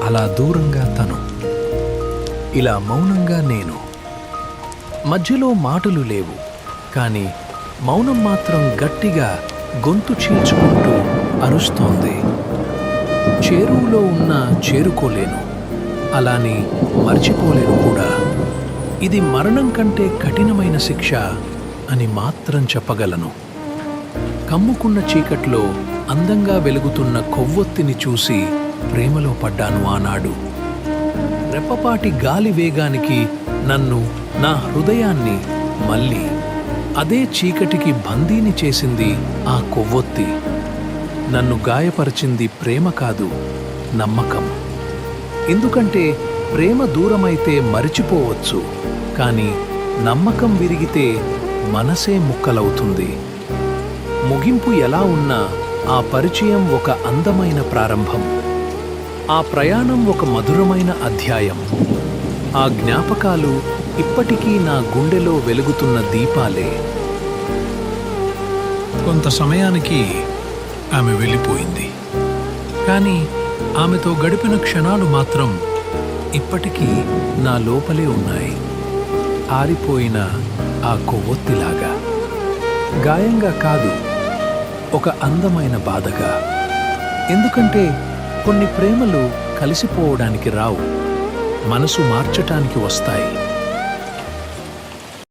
అలా దూరంగా తను, ఇలా మౌనంగా నేను. మధ్యలో మాటలు లేవు, కానీ మౌనం మాత్రం గట్టిగా గొంతు చీల్చుకుంటూ అరుస్తోంది. చేరువులో ఉన్న చేరుకోలేను, అలాని మర్చిపోలేను కూడా. ఇది మరణం కంటే కఠినమైన శిక్ష అని మాత్రం చెప్పగలను. కమ్ముకున్న చీకట్లో అందంగా వెలుగుతున్న కొవ్వొత్తిని చూసి ప్రేమలో పడ్డాను ఆనాడు. రెప్పపాటి గాలి వేగానికి నన్ను, నా హృదయాన్ని మళ్ళీ అదే చీకటికి బందీని చేసింది ఆ కొవ్వొత్తి. నన్ను గాయపరిచింది ప్రేమ కాదు, నమ్మకం. ఎందుకంటే ప్రేమ దూరమైతే మరిచిపోవచ్చు, కానీ నమ్మకం విరిగితే మనసే ముక్కలవుతుంది. ముగింపు ఎలా ఉన్నా ఆ పరిచయం ఒక అందమైన ప్రారంభం. ఆ ప్రయాణం ఒక మధురమైన అధ్యాయం. ఆ జ్ఞాపకాలు ఇప్పటికీ నా గుండెలో వెలుగుతున్న దీపాలే. కొంత సమయానికి ఆమె వెళ్ళిపోయింది, కానీ ఆమెతో గడిపిన క్షణాలు మాత్రం ఇప్పటికీ నా లోపలే ఉన్నాయి. ఆరిపోయిన ఆ కొవ్వొత్తిలాగా, గాయంగా కాదు, ఒక అందమైన బాధగా. ఎందుకంటే కొన్ని ప్రేమలు కలిసిపోవడానికి రావు, మనసు మార్చటానికి వస్తాయి.